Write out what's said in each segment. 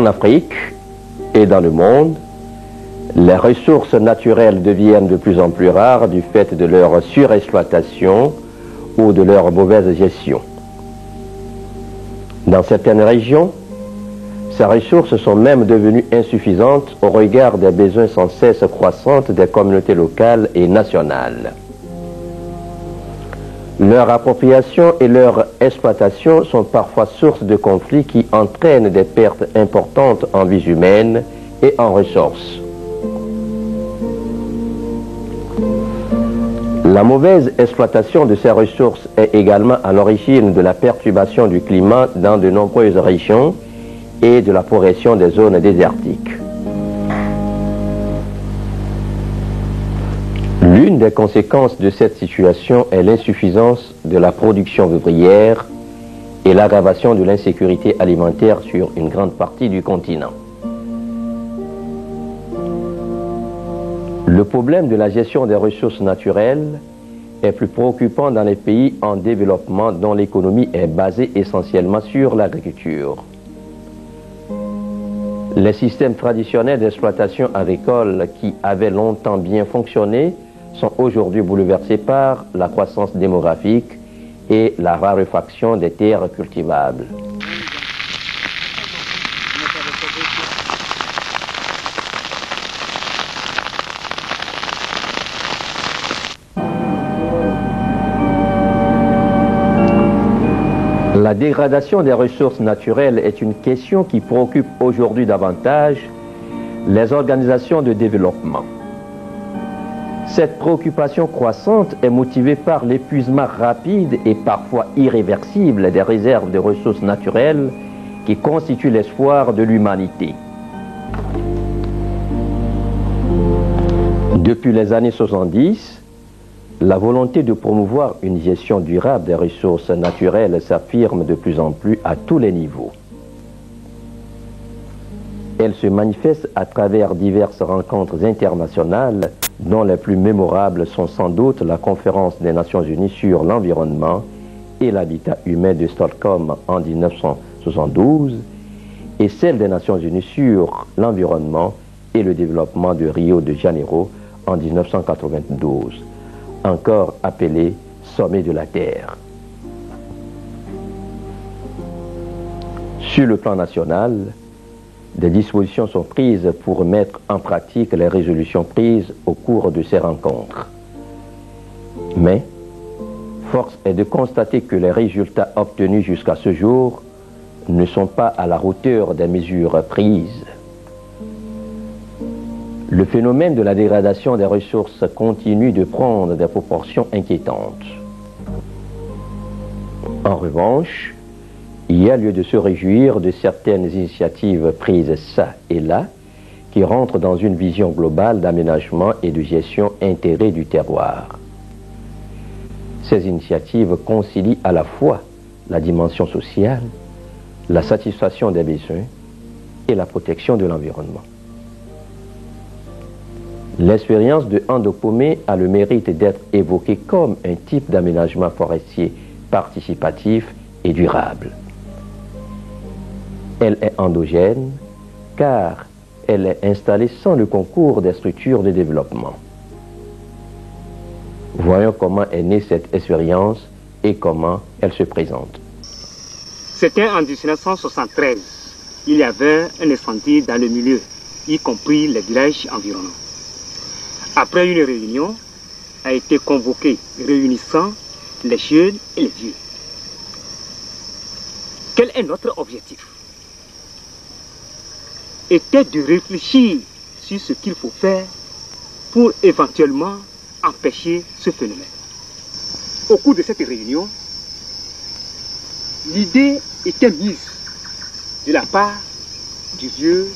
En Afrique et dans le monde, les ressources naturelles deviennent de plus en plus rares du fait de leur surexploitation ou de leur mauvaise gestion. Dans certaines régions, ces ressources sont même devenues insuffisantes au regard des besoins sans cesse croissants des communautés locales et nationales. Leur appropriation et leur exploitation sont parfois source de conflits qui entraînent des pertes importantes en vies humaines et en ressources. La mauvaise exploitation de ces ressources est également à l'origine de la perturbation du climat dans de nombreuses régions et de la progression des zones désertiques. L'une des conséquences de cette situation est l'insuffisance de la production ouvrière et l'aggravation de l'insécurité alimentaire sur une grande partie du continent. Le problème de la gestion des ressources naturelles est plus préoccupant dans les pays en développement dont l'économie est basée essentiellement sur l'agriculture. Les systèmes traditionnels d'exploitation agricole qui avaient longtemps bien fonctionné sont aujourd'hui bouleversés par la croissance démographique et la raréfaction des terres cultivables. La dégradation des ressources naturelles est une question qui préoccupe aujourd'hui davantage les organisations de développement. Cette préoccupation croissante est motivée par l'épuisement rapide et parfois irréversible des réserves de ressources naturelles qui constituent l'espoir de l'humanité. Depuis les années 70, la volonté de promouvoir une gestion durable des ressources naturelles s'affirme de plus en plus à tous les niveaux. Elle se manifeste à travers diverses rencontres internationales, dont les plus mémorables sont sans doute la Conférence des Nations Unies sur l'environnement et l'habitat humain de Stockholm en 1972 et celle des Nations Unies sur l'environnement et le développement de Rio de Janeiro en 1992, encore appelé Sommet de la Terre. Sur le plan national, des dispositions sont prises pour mettre en pratique les résolutions prises au cours de ces rencontres. Mais, force est de constater que les résultats obtenus jusqu'à ce jour ne sont pas à la hauteur des mesures prises. Le phénomène de la dégradation des ressources continue de prendre des proportions inquiétantes. En revanche, il y a lieu de se réjouir de certaines initiatives prises çà et là qui rentrent dans une vision globale d'aménagement et de gestion intégrée du terroir. Ces initiatives concilient à la fois la dimension sociale, la satisfaction des besoins et la protection de l'environnement. L'expérience de Ndopomé a le mérite d'être évoquée comme un type d'aménagement forestier participatif et durable. Elle est endogène car elle est installée sans le concours des structures de développement. Voyons comment est née cette expérience et comment elle se présente. C'était en 1973. Il y avait un incendie dans le milieu, y compris les villages environnants. Après une réunion, a été convoquée réunissant les jeunes et les vieux. Quel est notre objectif? Était de réfléchir sur ce qu'il faut faire pour éventuellement empêcher ce phénomène. Au cours de cette réunion, l'idée était mise de la part du vieux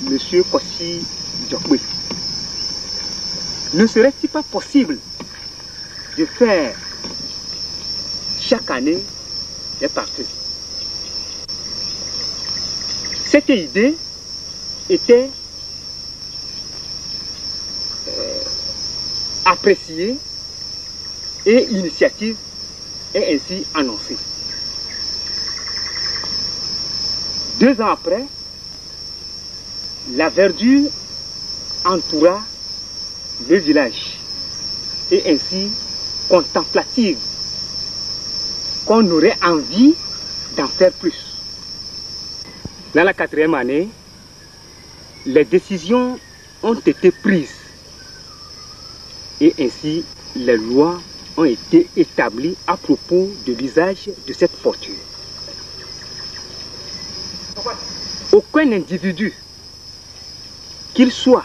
M. Kwasi Diokwe. Ne serait-il pas possible de faire chaque année des parties? Cette idée était appréciée et l'initiative est ainsi annoncée. 2 ans après, la verdure entoura le village et ainsi contemplative qu'on aurait envie d'en faire plus. Dans la 4e année, les décisions ont été prises et ainsi les lois ont été établies à propos de l'usage de cette fortune. Aucun individu, qu'il soit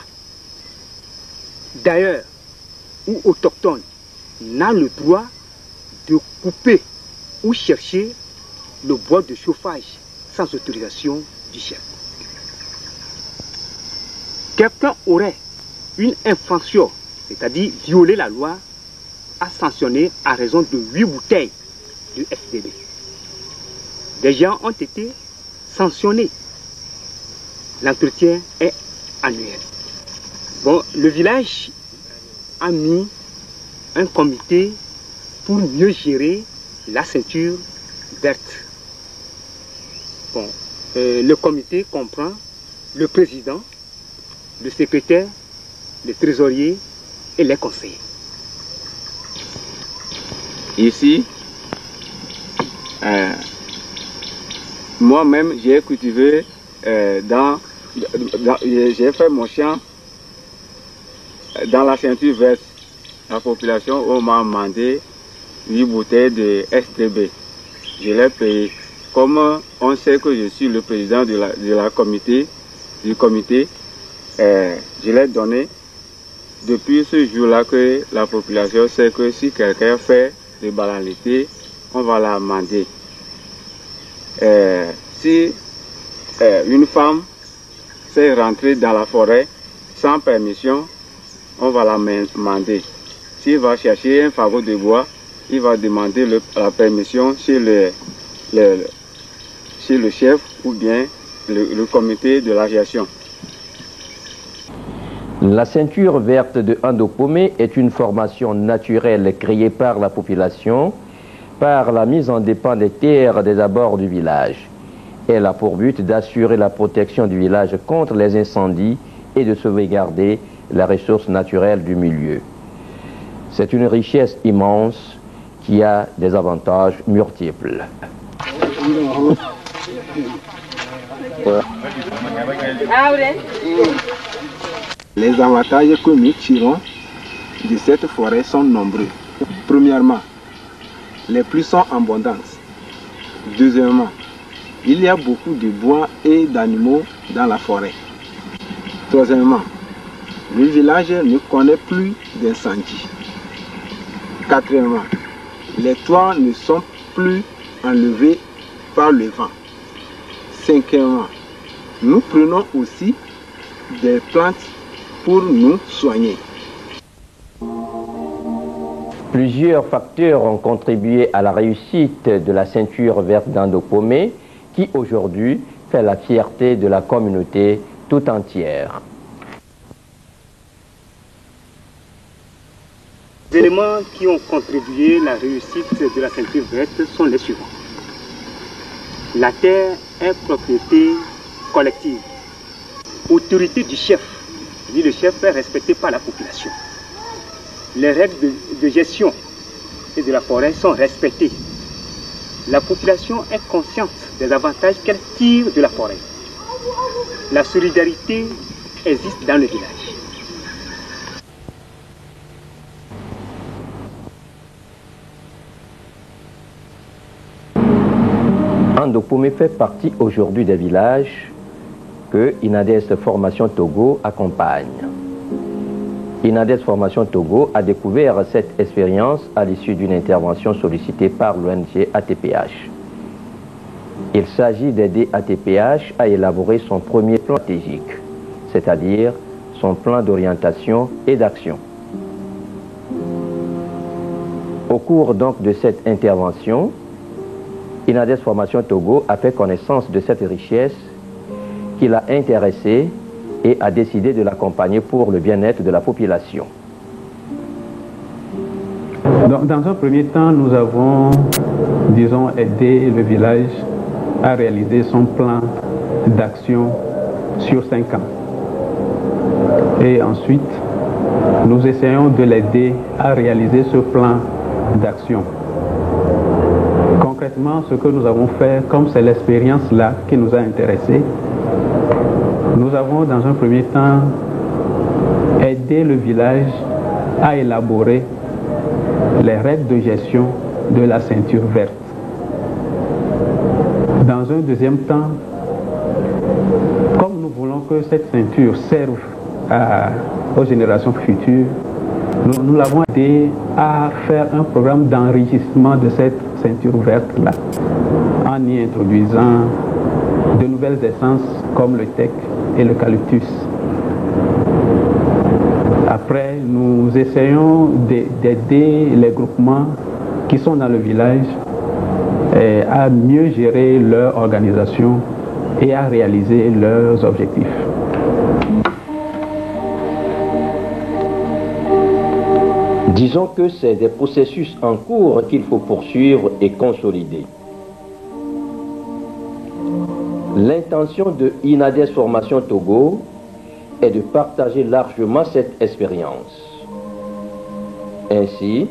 d'ailleurs ou autochtone, n'a le droit de couper ou chercher le bois de chauffage sans autorisation du chef. Quelqu'un aurait une infraction, c'est-à-dire violer la loi, à sanctionner à raison de 8 bouteilles de STB. Des gens ont été sanctionnés. L'entretien est annuel. Bon, le village a mis un comité pour mieux gérer la ceinture verte. Bon, le comité comprend le président, le secrétaire, le trésorier et les conseillers. Ici, moi-même, j'ai cultivé j'ai fait mon champ dans la ceinture verte. La population m'a demandé 8 bouteilles de STB. Je l'ai payé. Comme on sait que je suis le président du comité, je l'ai donné. Depuis ce jour-là que la population sait que si quelqu'un fait de banalité, on va l'amender. Si une femme s'est rentrée dans la forêt sans permission, on va l'amender. S'il va chercher un fagot de bois, il va demander la permission chez le chef ou bien le comité de la gestion. La ceinture verte de Andopomé est une formation naturelle créée par la population par la mise en dépend des terres des abords du village. Elle a pour but d'assurer la protection du village contre les incendies et de sauvegarder la ressource naturelle du milieu. C'est une richesse immense qui a des avantages multiples. Les avantages que nous tirons de cette forêt sont nombreux. Premièrement, les pluies sont en abondance. Deuxièmement, il y a beaucoup de bois et d'animaux dans la forêt. Troisièmement, le village ne connaît plus d'incendie. Quatrièmement, les toits ne sont plus enlevés par le vent. Cinquièmement, nous prenons aussi des plantes pour nous soigner. Plusieurs facteurs ont contribué à la réussite de la ceinture verte d'Andopomé, qui aujourd'hui fait la fierté de la communauté tout entière. Les éléments qui ont contribué à la réussite de la ceinture verte sont les suivants. La terre est propriété collective. Autorité du chef. Le chef est respecté par la population. Les règles de gestion et de la forêt sont respectées. La population est consciente des avantages qu'elle tire de la forêt. La solidarité existe dans le village. Andopomé fait partie aujourd'hui des villages que INADES Formation Togo accompagne. INADES Formation Togo a découvert cette expérience à l'issue d'une intervention sollicitée par l'ONG ATPH. Il s'agit d'aider ATPH à élaborer son premier plan stratégique, c'est-à-dire son plan d'orientation et d'action. Au cours donc de cette intervention, INADES Formation Togo a fait connaissance de cette richesse qui l'a intéressé et a décidé de l'accompagner pour le bien-être de la population. Dans un premier temps, nous avons, disons, aidé le village à réaliser son plan d'action sur 5 ans. Et ensuite, nous essayons de l'aider à réaliser ce plan d'action. Concrètement, ce que nous avons fait, comme c'est l'expérience là qui nous a intéressés, nous avons dans un premier temps aidé le village à élaborer les règles de gestion de la ceinture verte. Dans un deuxième temps, comme nous voulons que cette ceinture serve aux générations futures, nous l'avons aidé à faire un programme d'enrichissement de cette ceinture verte-là, en y introduisant de nouvelles essences comme le teck et l'eucalyptus. Après, nous essayons d'aider les groupements qui sont dans le village à mieux gérer leur organisation et à réaliser leurs objectifs. Disons que c'est des processus en cours qu'il faut poursuivre et consolider. L'intention de INADES Formation Togo est de partager largement cette expérience. Ainsi,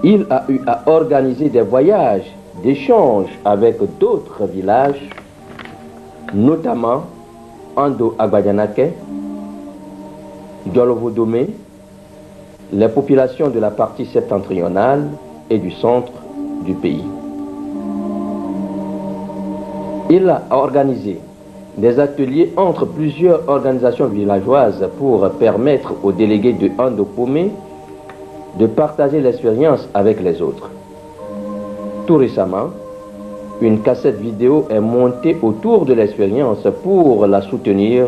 il a eu à organiser des voyages d'échange avec d'autres villages, notamment Ando Agbadianake, Diolovo-Domé, les populations de la partie septentrionale et du centre du pays. Il a organisé des ateliers entre plusieurs organisations villageoises pour permettre aux délégués de Ando-Pomé de partager l'expérience avec les autres. Tout récemment, une cassette vidéo est montée autour de l'expérience pour la soutenir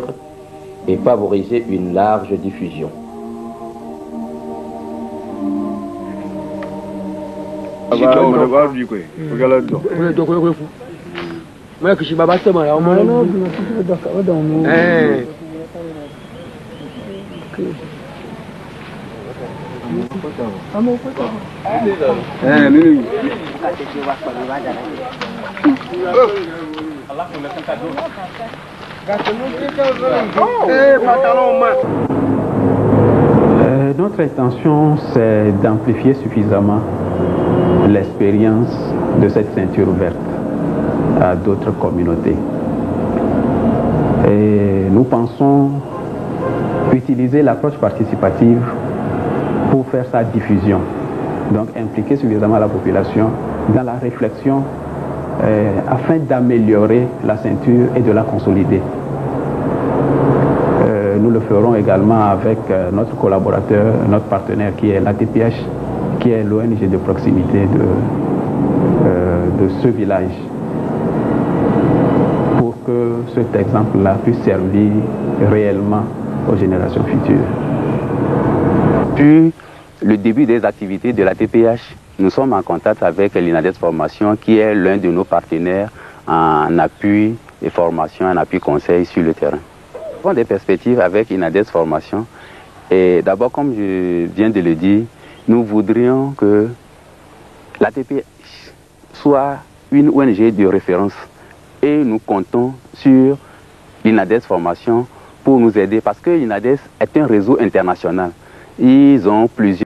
et favoriser une large diffusion. Notre intention, c'est d'amplifier suffisamment l'expérience de cette ceinture verte à d'autres communautés. Et nous pensons utiliser l'approche participative pour faire sa diffusion. Donc impliquer suffisamment la population dans la réflexion afin d'améliorer la ceinture et de la consolider. Nous le ferons également avec notre collaborateur, notre partenaire qui est l'ATPH, qui est l'ONG de proximité de ce village, pour que cet exemple-là puisse servir réellement aux générations futures. Depuis le début des activités de la TPH, nous sommes en contact avec l'INADES Formation, qui est l'un de nos partenaires en appui et formation, en appui conseil sur le terrain. Nous avons des perspectives avec l'INADES Formation. Et d'abord, comme je viens de le dire, nous voudrions que la TPH soit une ONG de référence. Et nous comptons sur l'INADES Formation pour nous aider, parce que l'INADES est un réseau international. Ils ont plusieurs